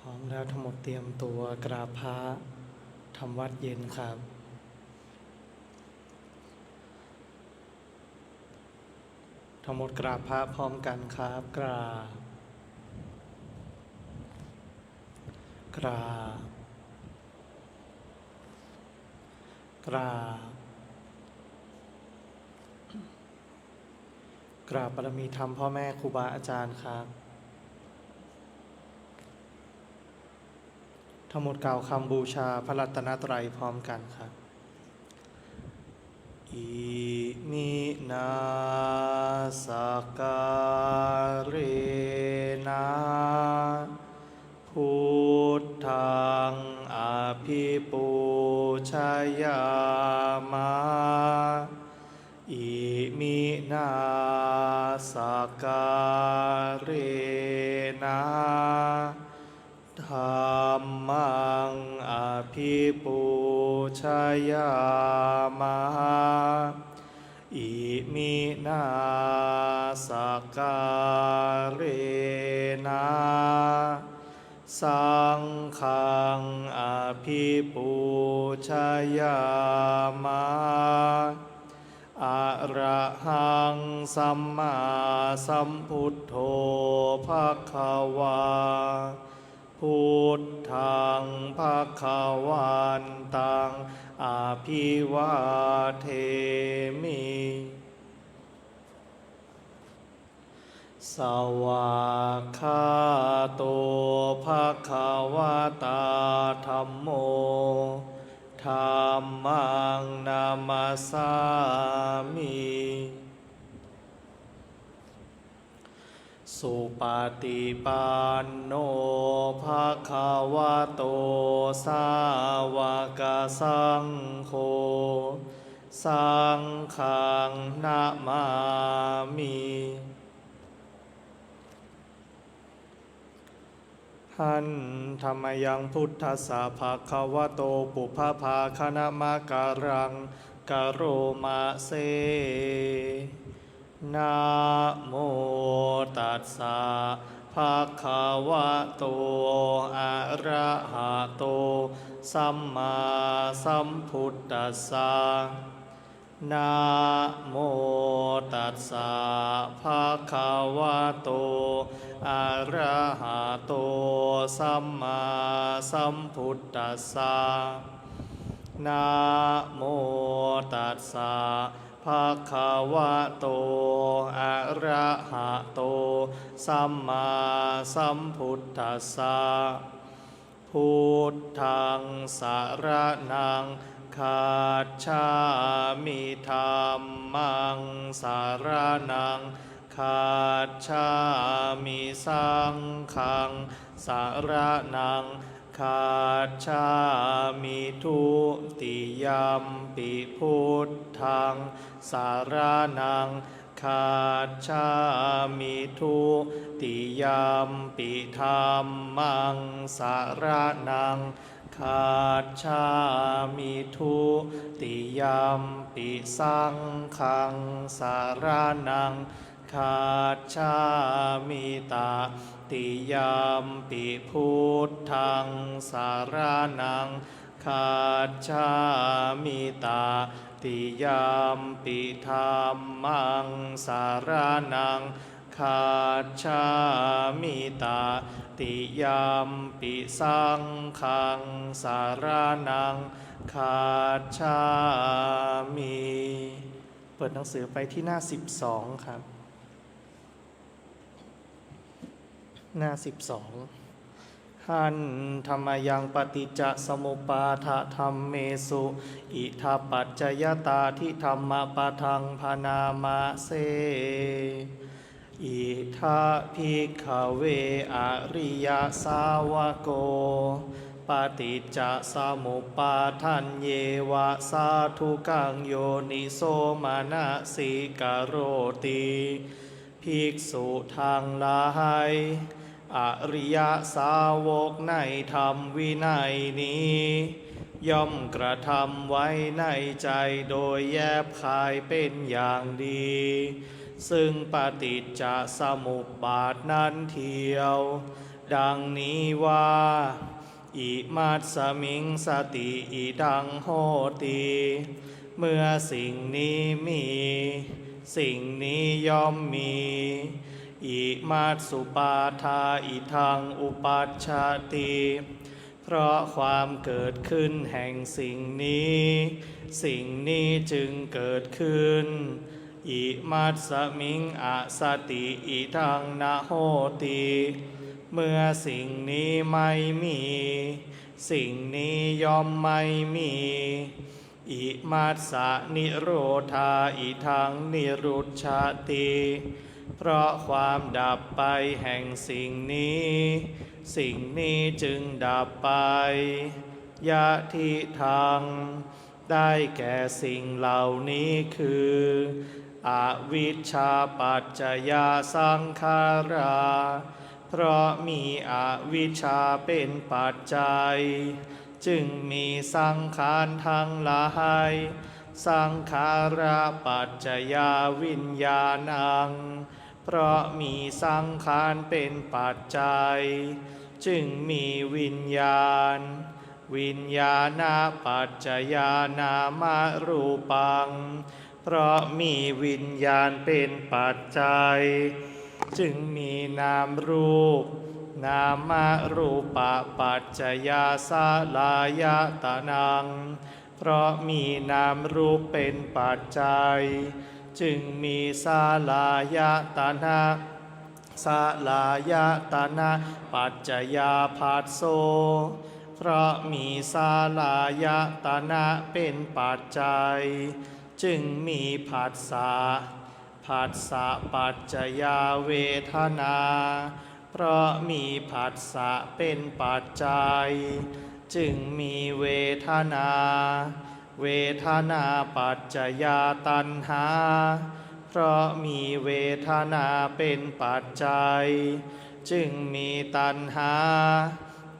ร้อมแล้วทั้งหมดเตรียมตัวกราบพระทำวัดเย็นครับทั้งหมดกราบพระพร้อมกันครับกราบกราบกราบกราบบารมีธรรมพ่อแม่ครูบาอาจารย์ครับทั้งหมดกล่าวคำบูชาพระรัตนตรัยพร้อมกันครับอิมินาสการเรนะพุทธังอภิปูชยามะอิมินาสการเรนะธัมมังอภิปูชยามะอิมินาสการเรนะสังฆังอภิปูชยามะอะระหังสัมมาสัมพุทโธภควาพุทธังภควันตังอภิวาเทมิสวากขาโตภควตาธัมโมธัมมังนามัสสามิสุปฏิปันโนภควโตสาวกสังโฆสังฆังนะมามิหันธรรมยังพุทธัสสะภะคะวะโตปุพพภาคณมะการังกโรมะเสนะโมตัสสะภะคะวะโตอะระหะโตสัมมาสัมพุทธัสสะนะโมตัสสะภะคะวะโตอะระหะโตสัมมาสัมพุทธัสสะนะโมตัสสะภะคะวะโตอะระหะโตสัมมาสัมพุทธัสสะพุทธังสรณังคัจฉามิธัมมังสรณังคัจฉามิสังฆังสรณังคัจฉามิทุติยัมปิพุทธังสรณังคัจฉามิทุติยัมปิธัมมังสรณังคัจฉามิทุติยัมปิสังฆังสรณังคัจฉามิตติยัมปิพุทธังสรณังคัจฉามิตติยัมปิธัมมังสรณังคัจฉามิตติยัมปิสังฆังสรณังคัจฉามิเปิดหนังสือไปที่หน้า12ครับหน้า12หันธรรมยังปฏิจจสมุปบาทธรรมเมสุอิทัปปัจจยตาทิธรรมปะทังพนามะเสอิทัภิกขเวอริยสาวโกปฏิจจสมุปบาทันเยวะสาธุกังโยนิโสมนสิกโรติภิกษุทางหลายอริยสาวกในธรรมวินัยนี้ย่อมกระทำไว้ในใจโดยแยบคายเป็นอย่างดี ซึ่งปฏิจจสมุปบาทนั้นเทียวดังนี้ว่าอิมัตสมิงสติอิดังโหติเมื่อสิ่งนี้มีสิ่งนี้ย่อมมีอิมัตสุปาทาอิทังอุปัชชติเพราะความเกิดขึ้นแห่งสิ่งนี้สิ่งนี้จึงเกิดขึ้นอิมัตสมิงอสติอิทังนะโหติเมื่อสิ่งนี้ไม่มีสิ่งนี้ย่อมไม่มีอิมัสสะนิโรธาอิทังนิรุชชติเพราะความดับไปแห่งสิ่งนี้สิ่งนี้จึงดับไปยะทิทังได้แก่สิ่งเหล่านี้คืออวิชชาปัจจยาสังขาราเพราะมีอวิชชาเป็นปัจจัยจึงมีสังขารทั้งหลายสังขาราปัจจยาวิญญาณังเพราะมีสังขารเป็นปัจจัยจึงมีวิญญาณวิญญาณปัจจยานามรูปังเพราะมีวิญญาณเป็นปัจจัยจึงมีนามรูปนามรูปปัจจยาสลายตนังเพราะมีนามรูปเป็นปัจจัยจึงมีสลายตนะสลายตนะปัจจยาภัสโสเพราะมีสลายตนะเป็นปัจจัยจึงมีผัสสะผัสสะปัจจยาเวทนาเพราะมีผัสสะเป็นปัจจัยจึงมีเวทนาเวทนาปัจจยาตัณหาเพราะมีเวทนาเป็นปัจจัยจึงมีตัณหา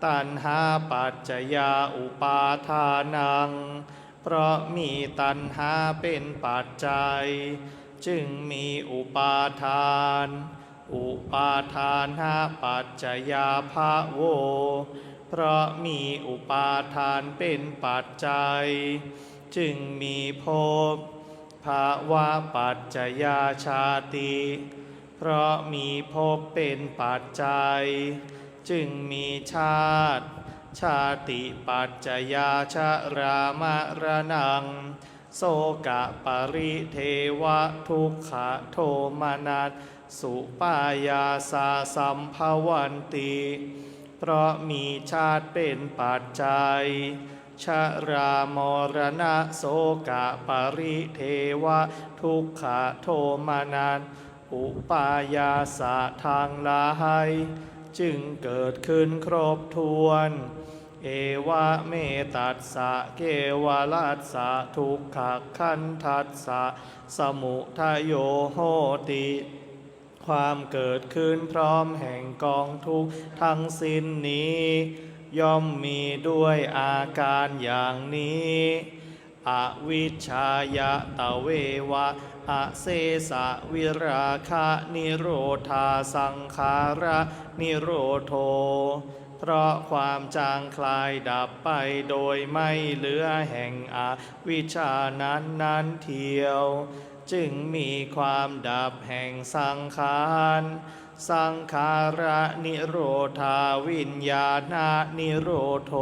ตัณหาปัจจยาอุปาทานังเพราะมีตัณหาเป็นปัจจัยจึงมีอุปาทานอุปาทานหาปัจจยาภะโวเพราะมีอุปาทานเป็นปัจจัยจึงมีภพภาวะปัจจยาชาติเพราะมีภพเป็นปัจจัยจึงมีชาติชาติปัจจยาชรามรณังโสกะปริเทวะทุกขโทมนัสสุปายาสาสัมภวันติเพราะมีชาติเป็นปัจจัยชรามรณะโสกะปริเทวะทุกขโทมนัสอุปายาสะทางหลายจึงเกิดขึ้นครบถ้วนเอวะเมตัสสะเกวลัสสะทุกขขันธัสสะสมุทัยโยโหติความเกิดขึ้นพร้อมแห่งกองทุกข์ทั้งสิ้นนี้ย่อมมีด้วยอาการอย่างนี้อวิชชายะตะเววะอเสสะวิราคะนิโรธาสังขาระนิโรโธเพราะความจางคลายดับไปโดยไม่เหลือแห่งอวิชชานั้นเทียวจึงมีความดับแห่งสังขารสังขาระนิโรธาวิญญาณนิโรโธ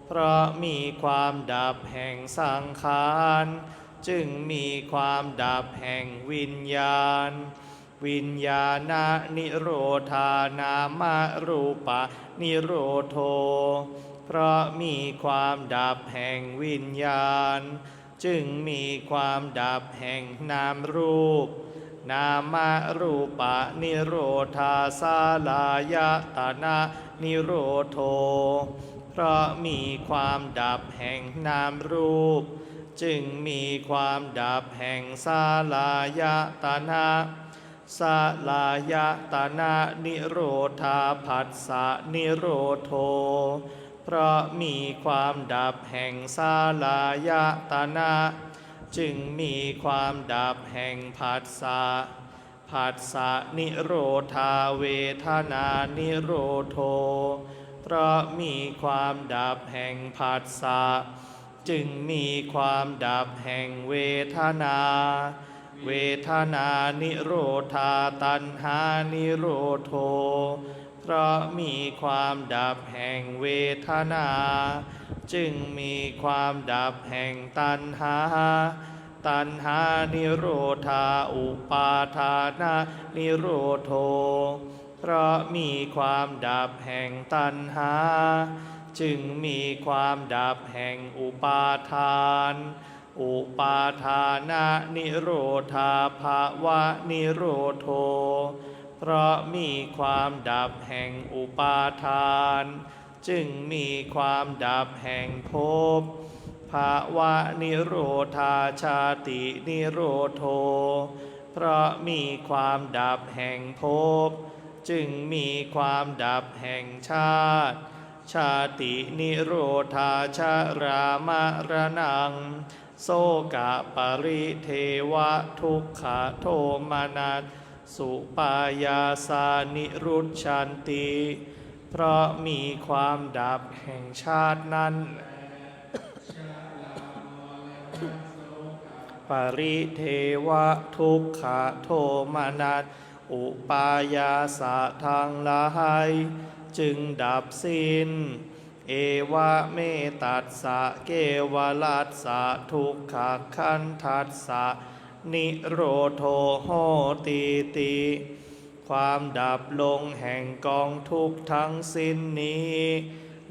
เพราะมีความดับแห่งสังขารจึงมีความดับแห่งวิญญาณวิญญาณนิโรธานามรูปนิโรโธเพราะมีความดับแห่งวิญญาณจึงมีความดับแห่งนามรูปนามรูปนิโรธาสาลายตนะนิโรโธเพราะมีความดับแห่งนามรูปจึงมีความดับแห่งสาลายตนะสาลายตนะนิโรธาผัสสะนิโรโธเพราะมีความดับแห่งสาลายตนะ จึงมีความดับแห่งผัสสะผัสสะนิโรธาเวทนานิโรโธเพราะมีความดับแห่งผัสสะจึงมีความดับแห่งเวทนาเวทนานิโรธาตัณหานิโรโธเพราะมีความดับแห่งเวทนาจึงมีความดับแห่งตัณหาตัณหานิโรธาอุปาทานะนิโรโธเพราะมีความดับแห่งตัณหาจึงมีความดับแห่งอุปาทานอุปาทานะนิโรธาภาวะนิโรโธเพราะมีความดับแห่งอุปาทานจึงมีความดับแห่งภพภาวะนิโรธาชาตินิโรโธเพราะมีความดับแห่งภพจึงมีความดับแห่งชาติชาตินิโรธาชรามรณังโสกะปริเทวะทุกขโทมนัสสุปายาสานิรุชชันติเพราะมีความดับแห่งชาตินั้นปริเทวะทุกขโทมนัสอุปายาสะทางหลายจึงดับสิ้นเอวะเมตัสสะเกวลัสสะทุกขคันทัสสะนิโรโธโหติติความดับลงแห่งกองทุกข์ทั้งสิ้นนี้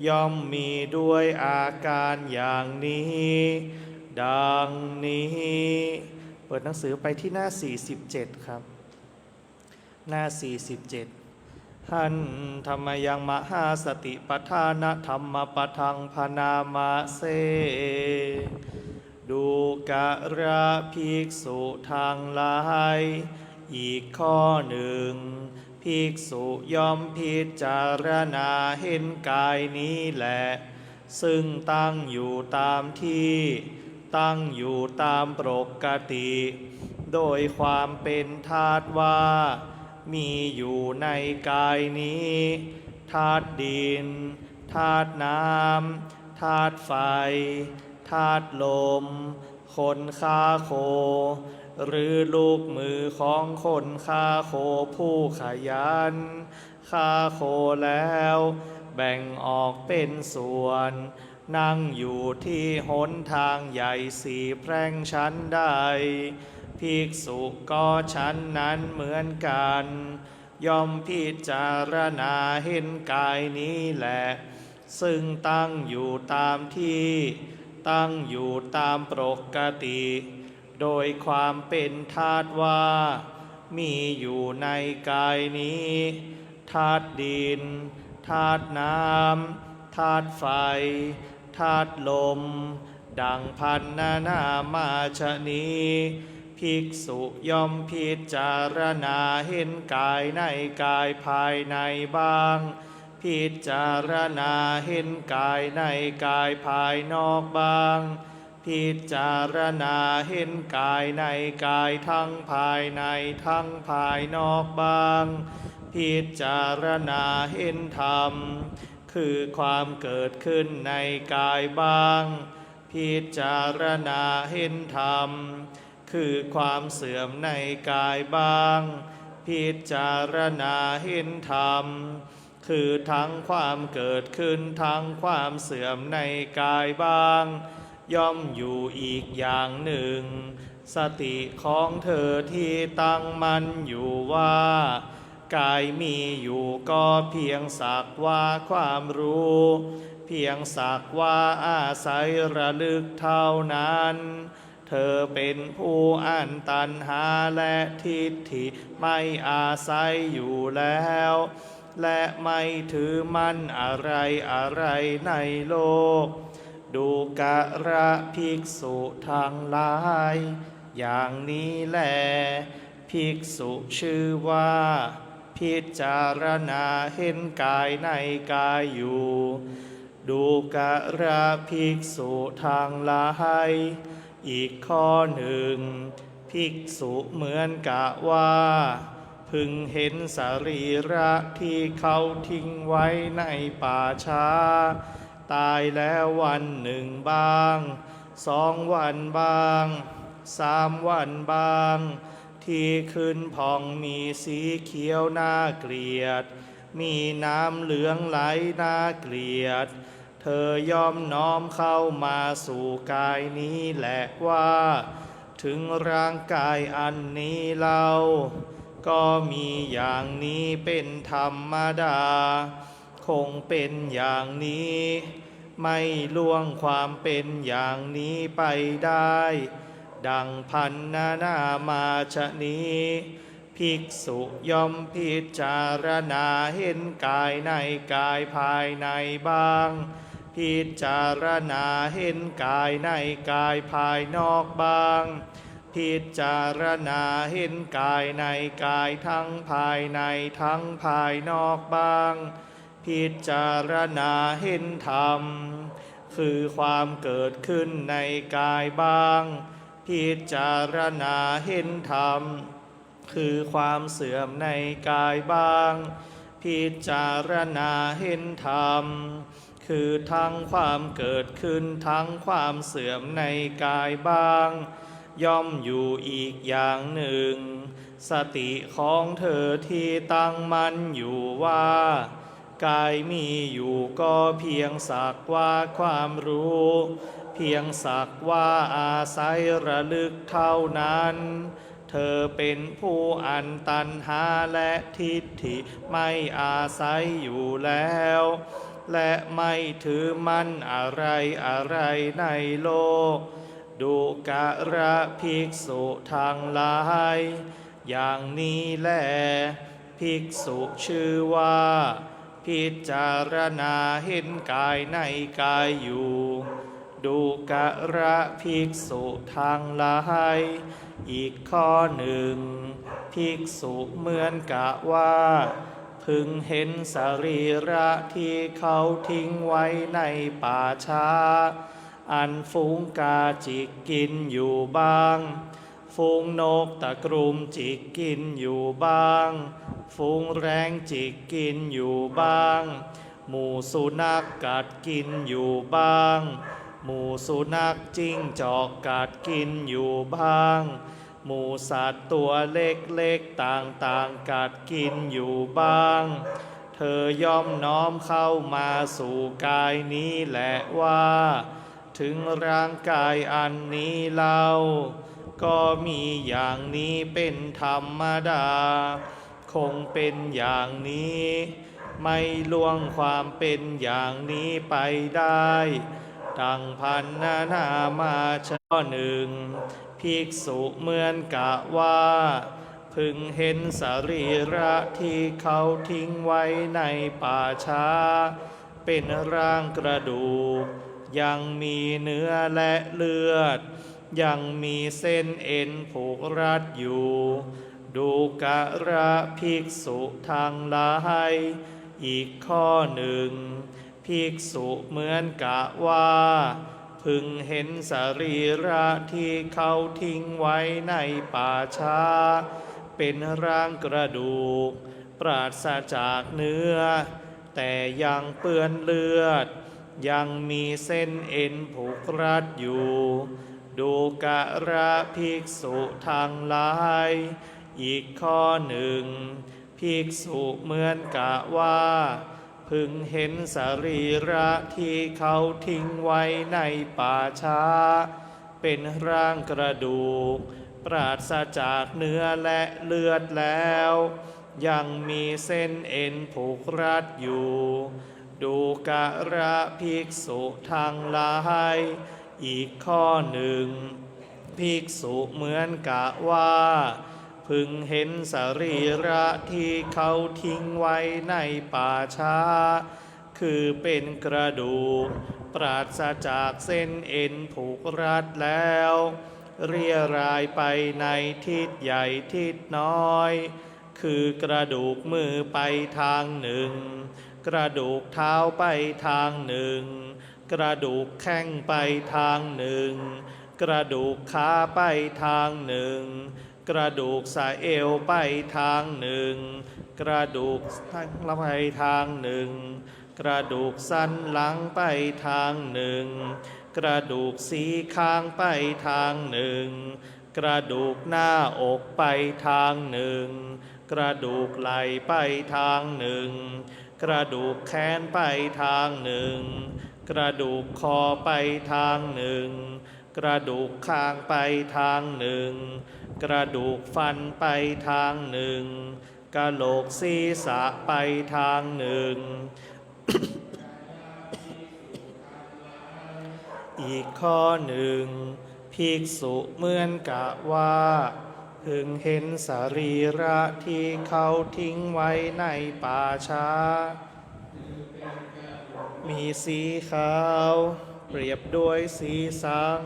ย่อมมีด้วยอาการอย่างนี้ดังนี้เปิดหนังสือไปที่หน้า47ครับหน้า47หันธรรมยังมหาสติปัฏฐานธรรมปทังพนามาเสดูกะระภิกษุทางหลายอีกข้อหนึ่งภิกษุย่อมพิจารณาเห็นกายนี้แหละซึ่งตั้งอยู่ตามที่ตั้งอยู่ตามปกติโดยความเป็นธาตุว่ามีอยู่ในกายนี้ธาตุดินธาตุน้ำธาตุไฟธาตุลมคนฆ่าโคหรือลูกมือของคนฆ่าโคผู้ขยันฆ่าโคแล้วแบ่งออกเป็นส่วนนั่งอยู่ที่หนทางใหญ่สี่แพร่งชั้นใดภิกษุก็ชั้นนั้นเหมือนกันย่อมพิจารณาเห็นกายนี้แหละซึ่งตั้งอยู่ตามที่ตั้งอยู่ตามปกติโดยความเป็นธาตุว่ามีอยู่ในกายนี้ธาตุดินธาตุน้ำธาตุไฟธาตุลมดังพันนามาชนีภิกษุย่อมพิจารณาเห็นกายในกายภายในบ้างพิจารณาเห็นกายในกายภายนอกบ้างพิจารณาเห็นกายในกายทั้งภายในทั้งภายนอกบ้างพิจารณาเห็นธรรมคือความเกิดขึ้นในกายบ้างพิจารณาเห็นธรรมคือความเสื่อมในกายบ้างพิจารณาเห็นธรรมคือทั้งความเกิดขึ้นทั้งความเสื่อมในกายบ้างย่อมอยู่อีกอย่างหนึ่งสติของเธอที่ตั้งมั่นอยู่ว่ากายมีอยู่ก็เพียงสักว่าความรู้เพียงสักว่าอาศัยระลึกเท่านั้นเธอเป็นผู้อันตัณหาและทิฏฐิไม่อาศัยอยู่แล้วและไม่ถือมั่นอะไรอะไรในโลกดูกะระภิกษุทั้งหลายอย่างนี้แลภิกษุชื่อว่าพิจารณาเห็นกายในกายอยู่ดูกะระภิกษุทั้งหลาย อีกข้อหนึ่งภิกษุเหมือนกะว่าพึงเห็นสรีระที่เขาทิ้งไว้ในป่าช้าตายแล้ววันหนึ่งบ้าง2 วันบ้าง3 วันบ้างที่ขึ้นพองมีสีเขียวน่าเกลียดมีน้ำเหลืองไหลน่าเกลียดเธอย่อมน้อมเข้ามาสู่กายนี้แหละว่าถึงร่างกายอันนี้เราก็มีอย่างนี้เป็นธรรมดาคงเป็นอย่างนี้ไม่ล่วงความเป็นอย่างนี้ไปได้ดังพันนามาชนี้ภิกษุย่อมพิจารณาเห็นกายในกายภายในบ้างพิจารณาเห็นกายในกายภายนอกบ้างพิจารณาเห็นกายในกายทั้งภายในทั้งภายนอกบ้างพิจารณาเห็นธรรมคือความเกิดขึ้นในกายบ้างพิจารณาเห็นธรรมคือความเสื่อมในกายบ้างพิจารณาเห็นธรรมคือทั้งความเกิดขึ้นทั้งความเสื่อมในกายบ้างย่อมอยู่อีกอย่างหนึ่งสติของเธอที่ตั้งมั่นอยู่ว่ากายมีอยู่ก็เพียงสักว่าความรู้เพียงสักว่าอาศัยระลึกเท่านั้นเธอเป็นผู้อันตัณหาและทิฏฐิไม่อาศัยอยู่แล้วและไม่ถือมั่นอะไรอะไรในโลกดูกะระภิกษุทั้งหลายอย่างนี้แลภิกษุชื่อว่าพิจารณาเห็นกายในกายอยู่ดูกะระภิกษุทั้งหลายอีกข้อหนึ่งภิกษุเหมือนกะว่าพึงเห็นสรีระที่เขาทิ้งไว้ในป่าช้าอันฝูงกาจิกกินอยู่บ้างฝูงนกตะกรุมจิกกินอยู่บ้างฝูงแร้งจิกกินอยู่บ้างหมู่สุนัขกัดกินอยู่บ้างหมู่สุนัขจิ้งจอกกัดกินอยู่บ้างหมู่สัตว์ตัวเล็กๆต่างๆกัดกินอยู่บ้างเธอย่อมน้อมเข้ามาสู่กายนี้แหละว่าถึงร่างกายอันนี้เราก็มีอย่างนี้เป็นธรรมดาคงเป็นอย่างนี้ไม่ล่วงความเป็นอย่างนี้ไปได้ดังพันนามาชหนึ่งภิกษุเหมือนกะว่าพึงเห็นสรีระที่เขาทิ้งไว้ในป่าช้าเป็นร่างกระดูกยังมีเนื้อและเลือดยังมีเส้นเอ็นผูกรัดอยู่ดูกะระภิกษุทั้งหลายอีกข้อหนึ่งภิกษุเหมือนกะว่าพึงเห็นสรีระที่เขาทิ้งไว้ในป่าช้าเป็นร่างกระดูกปราศจากเนื้อแต่ยังเปื้อนเลือดยังมีเส้นเอ็นผูกรัดอยู่ดูกะระภิกษุทั้งหลายอีกข้อหนึ่งภิกษุเหมือนกะว่าพึงเห็นสรีระที่เขาทิ้งไว้ในป่าช้าเป็นร่างกระดูกปราศจากเนื้อและเลือดแล้วยังมีเส้นเอ็นผูกรัดอยู่ดูกะระภิกษุทั้งหลายอีกข้อหนึ่งภิกษุเหมือนกะว่าพึงเห็นสรีระที่เขาทิ้งไว้ในป่าช้าคือเป็นกระดูกปราศจากเส้นเอ็นผูกรัดแล้วเรี่ยรายไปในทิศใหญ่ทิศน้อยคือกระดูกมือไปทางหนึ่งกระดูกเท้าไปทางหนึ่งกระดูกแข้งไปทางหนึ่ง กระดูกขาไปทางหนึ่งกระดูกสะเอวไปทางหนึ่งกระดูกทั้งไปทางหนึ่งกระดูกสันหลังไปทางหนึ่งกระดูกสีข้างไปทางหนึ่งกระดูกหน้าอกไปทางหนึ่งกระดูกไหล่ไปทางหนึ่งกระดูกแขนไปทางหนึ่งกระดูกคอไปทางหนึ่งกระดูกคางไปทางหนึ่งกระดูกฟันไปทางหนึ่งกะโหลกศีรษะไปทางหนึ่ง อีกข้อหนึ่งภิกษุเหมือนกะว่าพึงเห็นสรีระที่เขาทิ้งไว้ในป่าช้ามีสีขาวเปรียบด้วยสีสัง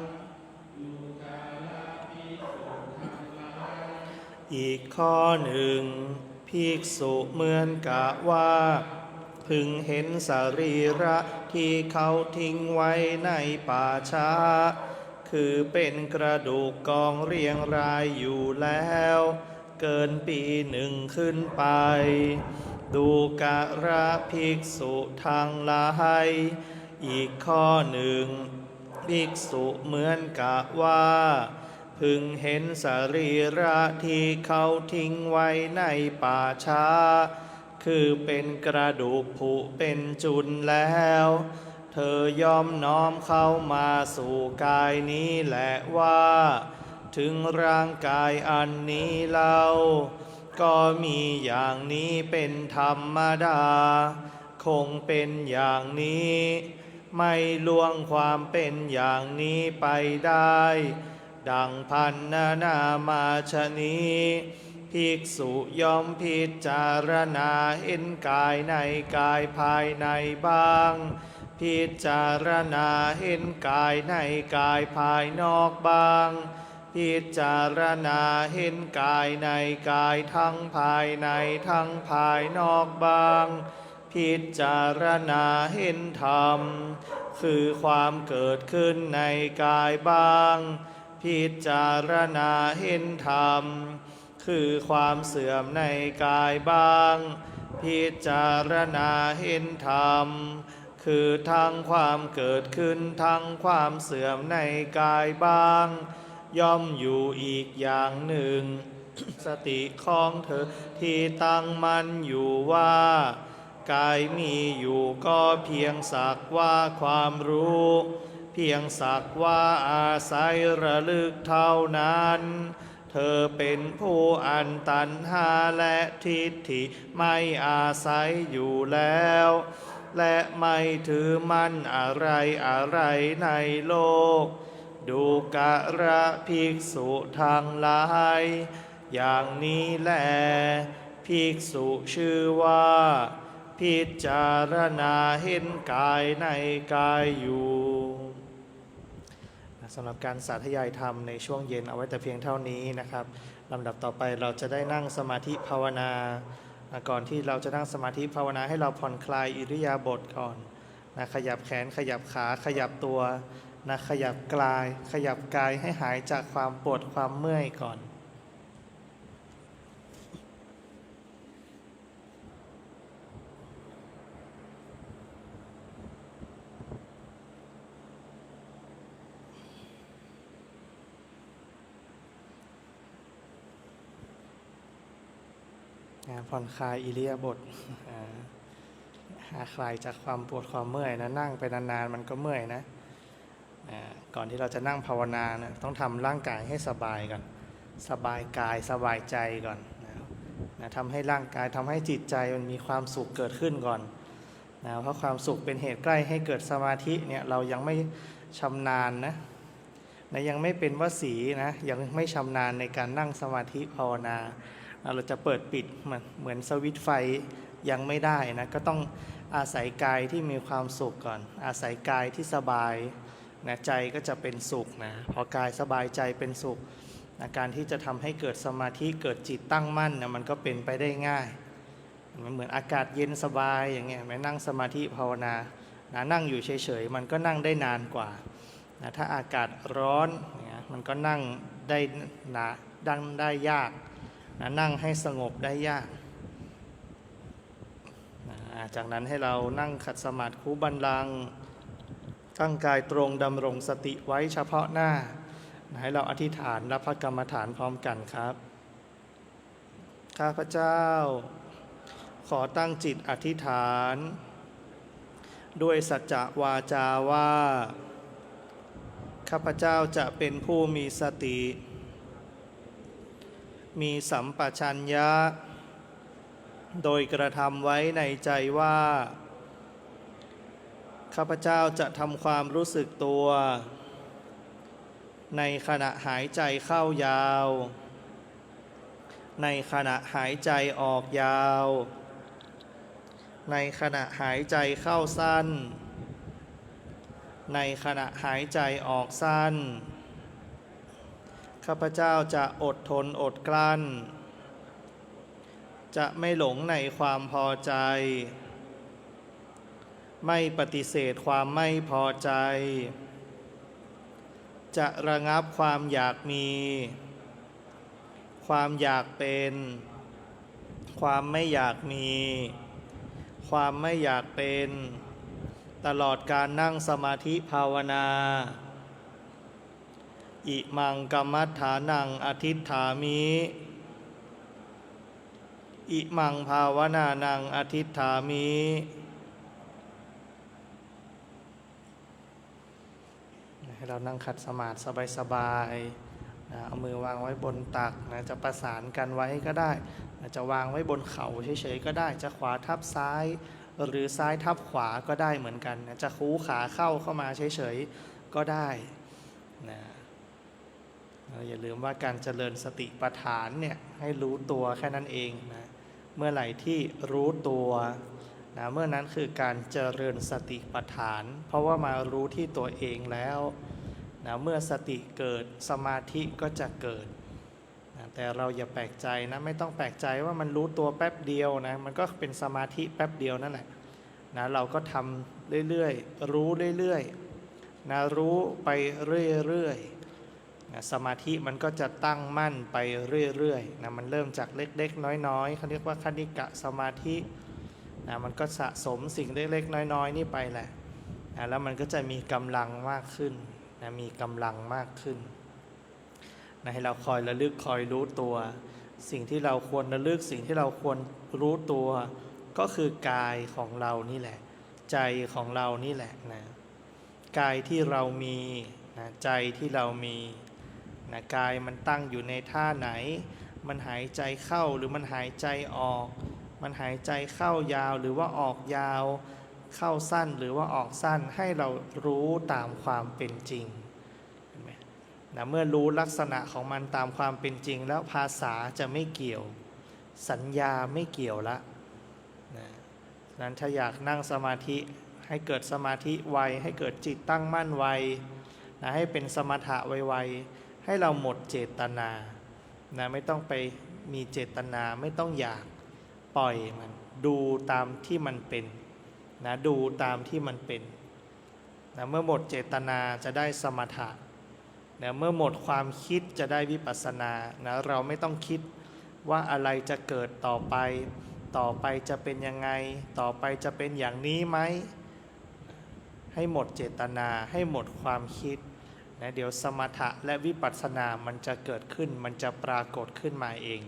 อีกข้อหนึ่งภิกษุเหมือนกะว่าพึงเห็นสรีระที่เขาทิ้งไว้ในป่าช้าคือเป็นกระดูกกองเรียงรายอยู่แล้วเกินปีหนึ่งขึ้นไปดูกะระภิกษุทางหลายอีกข้อหนึ่งภิกษุเหมือนกะว่าพึงเห็นสรีระที่เขาทิ้งไว้ในป่าช้าคือเป็นกระดูกผุเป็นจุนแล้วเธอย่อมน้อมเข้ามาสู่กายนี้แหละว่าถึงร่างกายอันนี้เล่าก็มีอย่างนี้เป็นธรรมดาคงเป็นอย่างนี้ไม่ล่วงความเป็นอย่างนี้ไปได้ดังพันนามาชนี้ภิกษุย่อมพิจารณาเห็นกายในกายภายในบ้างพิจารณาเห็นกายในกายภายนอกบ้างพิจารณาเห็นกายในกายทั้งภายในทั้งภายนอกบ้างพิจารณาเห็นธรรมคือความเกิดขึ้นในกายบ้างพิจารณาเห็นธรรมคือความเสื่อมในกายบ้างพิจารณาเห็นธรรมคือทั้งความเกิดขึ้นทั้งความเสื่อมในกายบ้างย่อมอยู่อีกอย่างหนึ่ง สติของเธอที่ตั้งมั่นอยู่ว่ากายมีอยู่ก็เพียงสักว่าความรู้เพียงสักว่าอาศัยระลึกเท่านั้นเธอเป็นผู้อันตัณหาและทิฏฐิไม่อาศัยอยู่แล้วและไม่ถือมั่นอะไรอะไรในโลกดูกะระภิกษุทั้งหลายอย่างนี้แลภิกษุชื่อว่าพิจารณาเห็นกายในกายอยู่สำหรับการสาธยายธรรมในช่วงเย็นเอาไว้แต่เพียงเท่านี้นะครับลำดับต่อไปเราจะได้นั่งสมาธิภาวนาก่อนที่เราจะนั่งสมาธิภาวนาให้เราผ่อนคลายอิริยาบถก่อนนะขยับแขนขยับขาขยับตัวนะขยับกายให้หายจากความปวดความเมื่อยก่อนผ่อนคลายอิริยาบถหาคลายจากความปวดความเมื่อยนะนั่งไปนานๆมันก็เมื่อยนะก่อนที่เราจะนั่งภาวนานะต้องทำร่างกายให้สบายก่อนสบายกายสบายใจก่อนนะทำให้ร่างกายทำให้จิตใจมันมีความสุขเกิดขึ้นก่อนนะเพราะความสุขเป็นเหตุใกล้ให้เกิดสมาธิเนี่ยเรายังไม่ชำนาญนะยังไม่เป็นวสีนะยังไม่ชำนาญในการนั่งสมาธิภาวนาเราจะเปิดปิดเหมือนสวิตช์ไฟยังไม่ได้นะก็ต้องอาศัยกายที่มีความสุขก่อนอาศัยกายที่สบายนะใจก็จะเป็นสุขนะพอกายสบายใจเป็นสุขนะการที่จะทำให้เกิดสมาธิเกิดจิตตั้งมั่นนะมันก็เป็นไปได้ง่ายมันเหมือนอากาศเย็นสบายอย่างเงี้ยแม้นั่งสมาธิภาวนานะนั่งอยู่เฉยๆมันก็นั่งได้นานกว่า นะถ้าอากาศร้อนเนี่ยมันก็นั่งได้ดังได้ยากนะนั่งให้สงบได้ยากนะจากนั้นให้เรานั่งขัดสมาธิคูบัลลังก์ตั้งกายตรงดำรงสติไว้เฉพาะหน้านะให้เราอธิษฐานรับพระกรรมฐานพร้อมกันครับข้าพเจ้าขอตั้งจิตอธิษฐานด้วยสัจจะวาจาว่าข้าพเจ้าจะเป็นผู้มีสติมีสัมปชัญญะโดยกระทำไว้ในใจว่าข้าพเจ้าจะทำความรู้สึกตัวในขณะหายใจเข้ายาวในขณะหายใจออกยาวในขณะหายใจเข้าสั้นในขณะหายใจออกสั้นข้าพเจ้าจะอดทนอดกลั้นจะไม่หลงในความพอใจไม่ปฏิเสธความไม่พอใจจะระงับความอยากมีความอยากเป็นความไม่อยากมีความไม่อยากเป็นตลอดการนั่งสมาธิภาวนาอิมังกัมมัฏฐานังอทิฏฐามิอิมังภาวนานังอทิฏฐามิให้เรานั่งขัดสมาธิสบายๆนะเอามือวางไว้บนตักนะจะประสานกันไว้ก็ได้นะจะวางไว้บนเข่าเฉยๆก็ได้จะขวาทับซ้ายหรือซ้ายทับขวาก็ได้เหมือนกันนะจะคูขาเข้ามาเฉยๆก็ได้นะอย่าลืมว่าการเจริญสติปัฏฐานเนี่ยให้รู้ตัวแค่นั้นเองนะเมื่อไหร่ที่รู้ตัวนะเมื่อนั้นคือการเจริญสติปัฏฐานเพราะว่ามารู้ที่ตัวเองแล้วนะเมื่อสติเกิดสมาธิก็จะเกิดนะแต่เราอย่าแปลกใจนะไม่ต้องแปลกใจว่ามันรู้ตัวแป๊บเดียวนะมันก็เป็นสมาธิแป๊บเดียวนั่นแหละนะเราก็ทำเรื่อยๆรู้เรื่อยๆนะรู้ไปเรื่อยๆนะสมาธิมันก็จะตั้งมั่นไปเรื่อยๆนะมันเริ่มจากเล็กๆน้อยๆเขาเรียกว่าคณิกะสมาธินะมันก็สะสมสิ่งเล็กๆน้อยๆนี่ไปแหละนะแล้วมันก็จะมีกำลังมากขึ้นนะมีกำลังมากขึ้นนะให้เราคอยระลึกคอยรู้ตัวสิ่งที่เราควรระลึกสิ่งที่เราควรรู้ตัวก็คือกายของเรานี่แหละใจของเรานี่แหละนะกายที่เรามีนะใจที่เรามีนะกายมันตั้งอยู่ในท่าไหนมันหายใจเข้าหรือมันหายใจออกมันหายใจเข้ายาวหรือว่าออกยาวเข้าสั้นหรือว่าออกสั้นให้เรารู้ตามความเป็นจริงเห็นไหมนะเมื่อรู้ลักษณะของมันตามความเป็นจริงแล้วภาษาจะไม่เกี่ยวสัญญาไม่เกี่ยวละนะนั้นถ้าอยากนั่งสมาธิให้เกิดสมาธิไวให้เกิดจิตตั้งมั่นไวนะให้เป็นสมถะไวๆให้เราหมดเจตนานะไม่ต้องไปมีเจตนาไม่ต้องอยากปล่อยมันดูตามที่มันเป็นนะดูตามที่มันเป็นนะเมื่อหมดเจตนาจะได้สมถะนะเมื่อหมดความคิดจะได้วิปัสสนานะเราไม่ต้องคิดว่าอะไรจะเกิดต่อไปจะเป็นยังไงต่อไปจะเป็นอย่างนี้ไหมให้หมดเจตนาให้หมดความคิดนะเดี๋ยวสมถะและวิปัสสนามันจะเกิดขึ้นมันจะปรากฏขึ้นมาเอง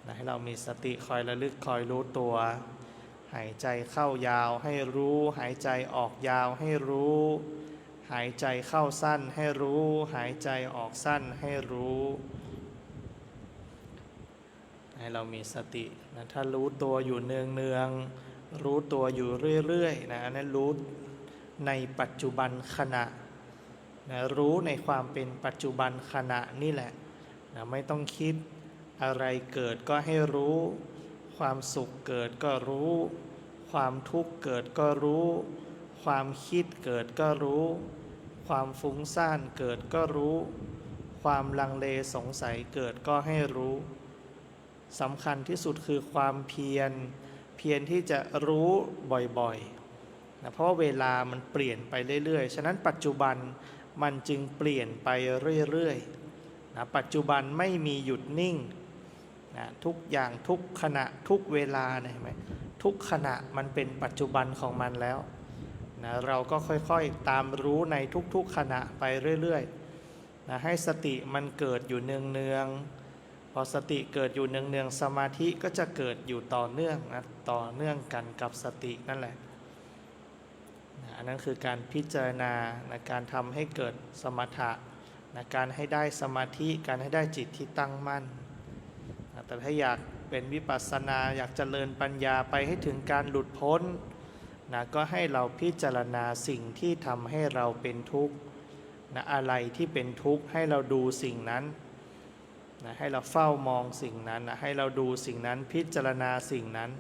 นะให้เรามีสติคอยระลึกคอยรู้ตัวหายใจเข้ายาวให้รู้หายใจออกยาวให้รู้หายใจเข้าสั้นให้รู้หายใจออกสั้นให้รู้ให้เรามีสตินะถ้ารู้ตัวอยู่เนืองๆรู้ตัวอยู่เรื่อยๆนะนั้นรู้ในปัจจุบันขณะนะรู้ในความเป็นปัจจุบันขณะนี่แหละนะไม่ต้องคิดอะไรเกิดก็ให้รู้ความสุขเกิดก็รู้ความทุกข์เกิดก็รู้ความคิดเกิดก็รู้ความฟุ้งซ่านเกิดก็รู้ความลังเลสงสัยเกิดก็ให้รู้สำคัญที่สุดคือความเพียรที่จะรู้บ่อยๆนะเพราะว่าเวลามันเปลี่ยนไปเรื่อยๆฉะนั้นปัจจุบัน มันจึงเปลี่ยนไปเรื่อยๆนะปัจจุบันไม่มีหยุดนิ่งนะทุกอย่างทุกขณะทุกเวลาเห็นไหมทุกขณะมันเป็นปัจจุบันของมันแล้วนะเราก็ค่อยๆตามรู้ในทุกๆขณะไปเรื่อยๆนะให้สติมันเกิดอยู่เนืองๆพอสติเกิดอยู่เนืองๆสมาธิก็จะเกิดอยู่ต่อเนื่องนะต่อเนื่องกันกับสตินั่นแหละนะอันนั้นคือการพิจารณานะการทำให้เกิดสมถะนะการให้ได้สมาธิการให้ได้จิตที่ตั้งมั่นนะแต่ถ้าอยากเป็นวิปัสสนาอยากเจริญปัญญาไปให้ถึงการหลุดพ้นนะก็ให้เราพิจารณาสิ่งที่ทำให้เราเป็นทุกข์นะอะไรที่เป็นทุกข์ให้เราดูสิ่งนั้นนะให้เราเฝ้ามองสิ่งนั้นนะให้เราดูสิ่งนั้นพิจารณาสิ่งนั้น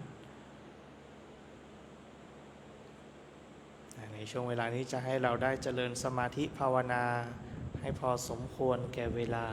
นะในช่วงเวลานี้จะให้เราได้เจริญสมาธิภาวนาให้พอสมควรแก่เวลา